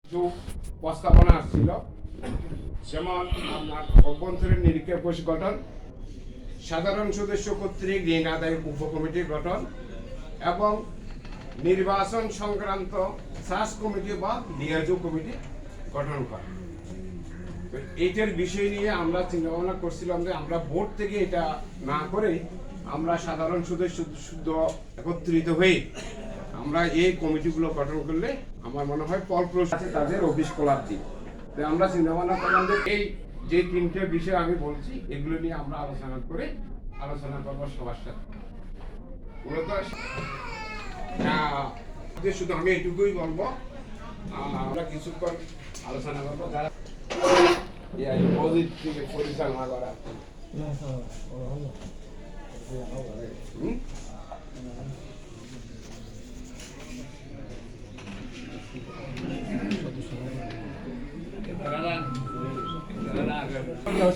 কিছু প্রস্তাবনা আসছিল, যেমন আপনার অভ্যন্তরীণ নিরীক্ষা কোষ গঠন, সাধারণ সদস্য কর্তৃক ঋণ আদায় উপকমিটি গঠন এবং নির্বাচন সংক্রান্ত সার্চ কমিটি বা লিয়াজো কমিটি গঠন করা। তো এইটার বিষয় নিয়ে আমরা চিন্তা ভাবনা করছিলাম যে আমরা বোর্ড থেকে এটা না করে আমরা সাধারণ সদস্য শুদ্ধ একত্রিত হয়ে আমরা এই কমিটিগুলো গঠন করলে আমার মনে হয় ফলপ্রসূ আছে তাদের অফিস খোলার দিন। তো আমরা চিন্তা ভাবনা করলাম যে এই যে তিনটে বিষয় আমি বলছি এগুলো নিয়ে আমরা আলোচনা করবো সবার সাথে। মূলত শুধু আমি এটুকুই বলবো, আমরা কিছুক্ষণ আলোচনা করবো যারা পরিচালনা করা।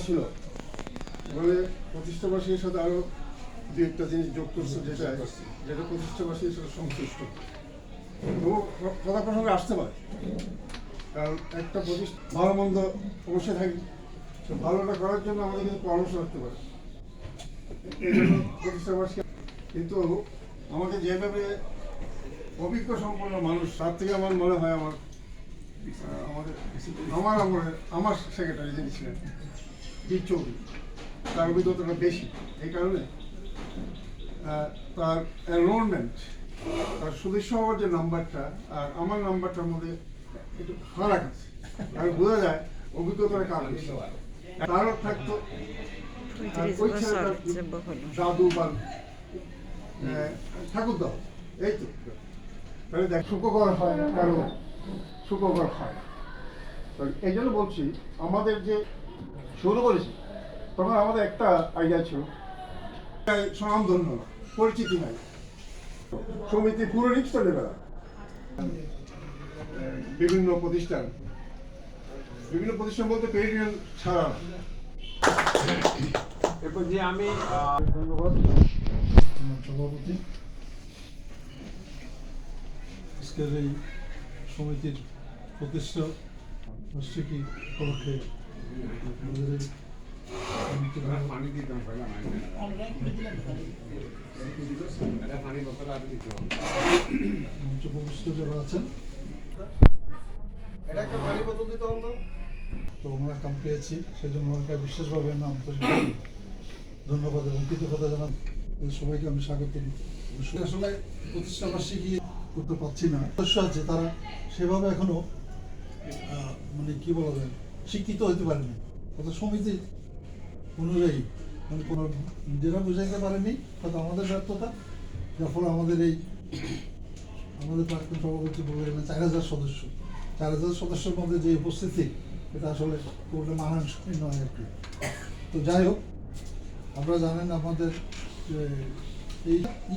ছিল মানে প্রতিষ্ঠাবাসীর সাথে আরো দু একটা জিনিস যোগ করছে, যেটা প্রতিষ্ঠাবাসীর সাথে সংশ্লিষ্ট তো কথা প্রসঙ্গে আসতে পারে। কারণ একটা ভালো মন্দ অবশ্যই থাকি, তো ভালোটা করার জন্য আমাদের কিন্তু পরামর্শ রাখতে পারে। এই জন্য প্রতিষ্ঠাবাসী কিন্তু আমাকে যেভাবে অভিজ্ঞ সম্পন্ন মানুষ, তার থেকে আমার মনে হয় আমার সেক্রেটারি যিনি ছিলেন বীর চৌধুরী, তার অভিজ্ঞতাটা বেশি। এই কারণে তার এনরোলমেন্ট, তার সদস্য হওয়ার যে নাম্বারটা আর আমার নাম্বারটার মধ্যে একটু ফারাক আছে, আর বোঝা যায় অভিজ্ঞতার কারণে তারও থাকতো ওই ছেলেটার দাদু বা ঠাকুর দাও, এই তো তাহলে দেখ সুখকর হয় কারো সুখকর হয়। এই জন্য বলছি আমাদের যে শুরু করেছি তখন আমাদের একটা আইডিয়া ছিল, স্বনামধন্য পরিচিতি নাই, সমিতি পুরো রিক্সটা নেবে না। বিভিন্ন প্রতিষ্ঠান বলতে ক্রেডিট ইউনিয়ন ছাড়া না। এরপর যে আমি ধন্যবাদ সভাপতি, আজকের এই সমিতির প্রতিষ্ঠা বার্ষিকী উপলক্ষে পানি দিতাম উপস্থিত যারা আছেন তো আমরা কাম পেয়েছি, সেই জন্য আমাকে বিশেষভাবে নাম ধন্যবাদ এবং কৃতজ্ঞতা জানান সবাইকে আমি স্বাগত। আসলে প্রতিষ্ঠা বার্ষিকী করতে পারছি না, সদস্য আছে তারা সেভাবে এখনো মানে কি বলা যায় শিক্ষিত হতে পারেনি, অর্থাৎ সমিতি অনুযায়ী মানে কোনো নিজেরা বুঝাইতে পারেনি, হয়তো আমাদের ব্যর্থতা, যার ফলে আমাদের প্রাক্তন সভাপতি বলে গেলেন 4000 সদস্য, 4000 সদস্যের মধ্যে যে উপস্থিতি এটা আসলে কোনটা মানানসই নয় আর কি। তো যাই হোক, আপনারা জানেন আমাদের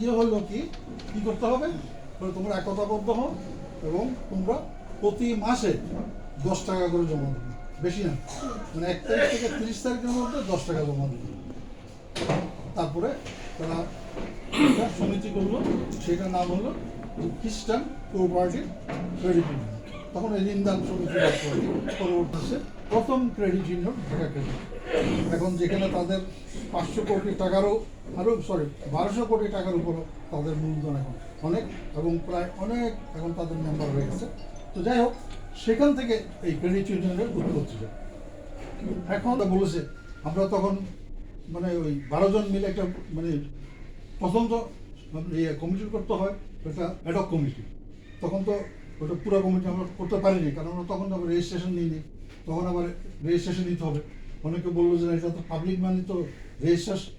এই হলো কি করতে হবে, তোমরা একতাবদ্ধ হও এবং তোমরা প্রতি মাসে 10 টাকা করে জমা দেবে, বেশি না, মানে 1 তারিখ থেকে 30 তারিখের মধ্যে 10 টাকা জমা দেবে। তারপরে তারা সমিতি করলো, সেটার নাম হলো খ্রিস্টান কোঅপারেটিভ ক্রেডিট ইউনিয়ন। তখন এই ঋণদান সমিতি পরবর্তীতে প্রথম ক্রেডিট ইউনিয়ন ঢাকা ক্রেডিট। এখন যেখানে তাদের 500 কোটি টাকারও 1200 কোটি টাকার উপরও তাদের মূলধন এখন অনেক, এবং প্রায় অনেক এখন তাদের মেম্বার হয়ে গেছে। তো যাই হোক, সেখান থেকে এই ক্রেডিট ইউনিয়নের উৎপত্তি। এখন বলেছে আমরা তখন মানে ওই 12 জন মিলে একটা মানে প্রথম তো কমিটি করতে হয়, ওটা অ্যাডহক কমিটি। তখন তো ওটা পুরো কমিটি আমরা করতে পারিনি, কারণ আমরা তখন আবার রেজিস্ট্রেশন নিইনি, তখন আবার রেজিস্ট্রেশন নিতে হবে। অনেকে বললো যে এটা তো পাবলিক মানি, তো রেজিস্ট্রেশন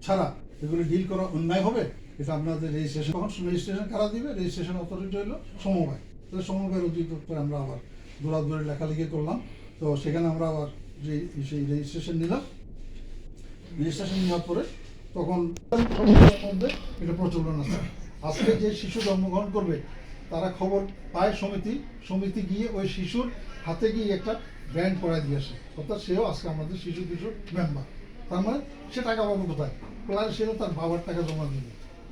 ছাড়া এগুলো ডিল করা অন্যায় হবে, এটা আপনাদের রেজিস্ট্রেশন। তখন রেজিস্ট্রেশন কারা দিবে? রেজিস্ট্রেশন অথরিটি হলো সমবায়। তাহলে সমবায়ের অধিদপ্তরে আমরা আবার দৌড়াদৌড়ি লেখালেখি করলাম। তো সেখানে আমরা আবার সেই রেজিস্ট্রেশন নিলাম। রেজিস্ট্রেশন নেওয়ার পরে তখন মধ্যে এটা প্রচলন আছে। আজকে যে শিশু জন্মগ্রহণ করবে তারা খবর পায় সমিতি গিয়ে ওই শিশুর হাতে গিয়ে একটা ব্যান্ড করায় দিয়ে আসে, অর্থাৎ সেও আজকে আমাদের শিশু কিশোর মেম্বার। তার মানে সে টাকা পাবে কোথায়? প্লাস সে তার বাবার টাকা জমা দিবে,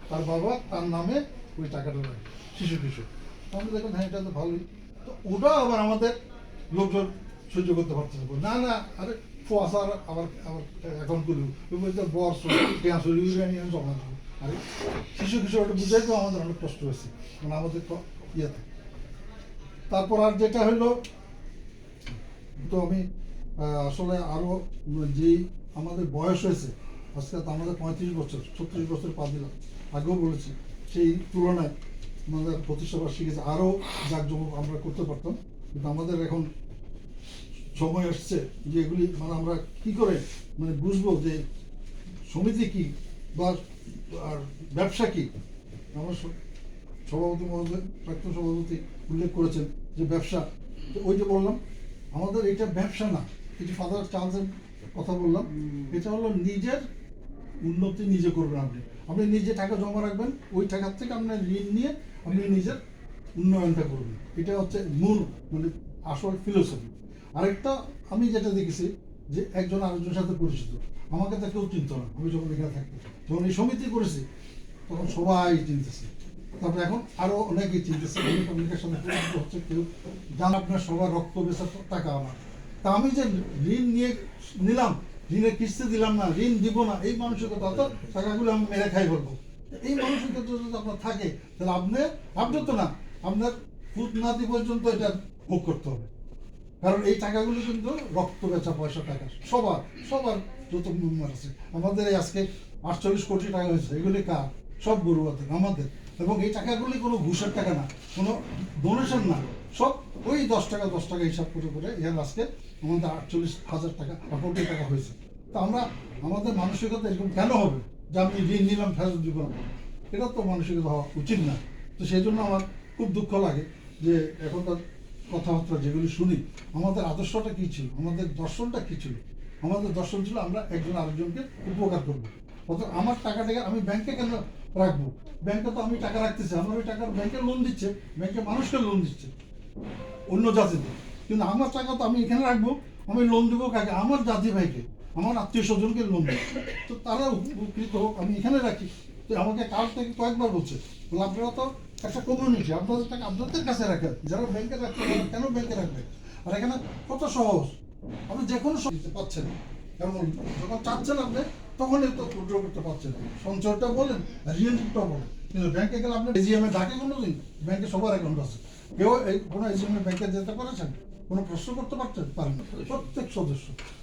তার বাবা তার নামে ওই টাকাটা দেয় শিশু কিশোর। তাহলে দেখুন হ্যাঁ, এটা তো ভালোই। তো তো ওটা আবার আমাদের লোকজন সহ্য করতে পারতেছে না, না আরে ফোয়াশার আবার আবার অ্যাকাউন্ট করলো বর্ষ ক্যান্সার ইউরেনিয়াম জমা দেবো। আরে কিছু কিছু ওটা বুঝাইতেও আমাদের অনেক কষ্ট হয়েছে, মানে আমাদের ইয়েতে। তারপর আর যেটা হলো, তো আমি আসলে আরও যেই আমাদের বয়স হয়েছে, আজকে তো আমাদের 35 বছর 36 বছর পা দিলাম, আগেও বলেছি, সেই তুলনায় আমাদের প্রতিষ্ঠাবার্ষিকী আরও জাঁকজমক আমরা করতে পারতাম, কিন্তু আমাদের এখন সময় আসছে যে এগুলি মানে আমরা কী করে মানে বুঝবো যে সমিতি কী বা আর ব্যবসা কী। আমার সভাপতি মহোদয়, প্রাক্তন সভাপতি উল্লেখ করেছেন যে ব্যবসা, তো ওই যে বললাম আমাদের এটা ব্যবসা না, এই যে ফাদার চার্লসের কথা বললাম, এটা হলো নিজের উন্নতি নিজে করবেন। আপনি আপনি নিজে টাকা জমা রাখবেন, ওই টাকার থেকে আপনি ঋণ নিয়ে আপনি নিজের উন্নয়নটা করবেন, এটা হচ্ছে মূল মানে আসল ফিলোসফি। আরেকটা আমি যেটা দেখেছি যে একজন আরেকজনের সাথে পরিচিত, আমাকে তো কেউ চিনত না, আমি যখন এখানে থাকবো, যখন এই সমিতি করেছি তখন সবাই চিনতেছে, তারপরে এখন আরো অনেকেই চিনতেছে, অনেক অনেকের সাথে পরিচিত হচ্ছে, কেউ জান আপনার সবার রক্ত বেচার টাকা আমার, তা আমি যে ঋণ নিয়ে নিলাম, ঋণের কিস্তি দিলাম না, ঋণ দিব না, এই মানসিকতা তো টাকাগুলো আমি মেরে খাই বলবো, এই মানসিকতা যদি আপনার থাকে তাহলে আপনি তো না, আপনার ফুট নাতি পর্যন্ত এটা ভোগ করতে হবে। কারণ এই টাকাগুলো কিন্তু রক্ত বেচা পয়সা টাকা, সবার সবার যত মেম্বার আছে আমাদের এই আজকে 48 কোটি টাকা হয়েছে, এগুলি কার? সব বড়ুয়াদের আমাদের। এবং এই টাকাগুলি কোনো ঘুষের টাকা না, কোনো ডোনেশন না, সব ওই 10 টাকা 10 টাকা হিসাব করে করে এর আজকে আমাদের 48,000 টাকা বা কোটি টাকা হয়েছে। তো আমরা আমাদের মানসিকতা এরকম কেন হবে যে আমি ঋণ নিলাম ফেরত দিব না? এটা তো মানসিকতা হওয়া উচিত না। তো সেই জন্য আমার খুব দুঃখ লাগে যে এখনকার কথাবার্তা যেগুলি শুনি, আমাদের আদর্শটা কী ছিল, আমাদের দর্শনটা কী ছিল? আমাদের দর্শন ছিল আমরা একজন আরেকজনকে উপকার করবো। অর্থাৎ আমার টাকাটাকে আমি ব্যাংকে কেন রাখবো? ব্যাংকে তো আমি টাকা রাখতেছি, আমার ওই টাকার ব্যাংকে লোন দিচ্ছে, ব্যাংকে মানুষকে লোন দিচ্ছে অন্য জাতিতে, কিন্তু আমার টাকা তো আমি এখানে রাখবো, আমি লোন দেবো কাকে? আমার জাতি ভাইকে, আমার আত্মীয় স্বজনকে লোন দেবো, তো তারা উপকৃত হোক, আমি এখানে রাখি। তো আমাকে কাল থেকে কয়েকবার বলছে, বলে আপনারা তো একটা কমিউনিটি, আপনাদের টাকা আপনাদের কাছে রাখেন, যারা ব্যাংকে রাখতে পারেন কেন ব্যাংকে রাখবেন? আর এখানে কত সহজ, আপনি যে কোনো দিতে পাচ্ছেন, কারণ যখন চাচ্ছেন আপনি তখনই তো উইথড্র করতে পারছেন, সঞ্চয়টা বলেন, ঋণটা বলেন। কিন্তু ব্যাংকে গেলে আপনি এজিএমে ডাকে কোনো দিন, ব্যাংকে সবার অ্যাকাউন্ট আছে, কেউ এই কোনো এজিএমে ব্যাংকে যেতে পারেছেন? কোনো প্রশ্ন করতে পারছেন? পারেন।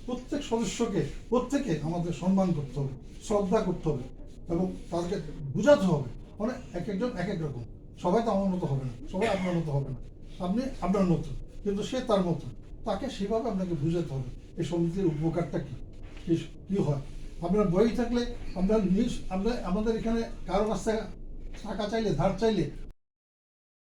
প্রত্যেক সদস্যকে প্রত্যেকে আমাদের সম্মান করতে হবে, শ্রদ্ধা করতে হবে, এবং তাদেরকে বুঝাতে হবে। মানে এক একজন এক এক রকম, সবাই তো আমার মতো হবে না, সবাই আপনার মতো হবে না, আপনি আপনার মতো, কিন্তু সে তার মতো, তাকে সেভাবে আপনাকে বুঝাতে হবে এই সমিতির উপকারটা কী কী হয়। আপনার বই থাকলে আমরা আমাদের এখানে কারো কাছ থেকে টাকা চাইলে, ধার চাইলে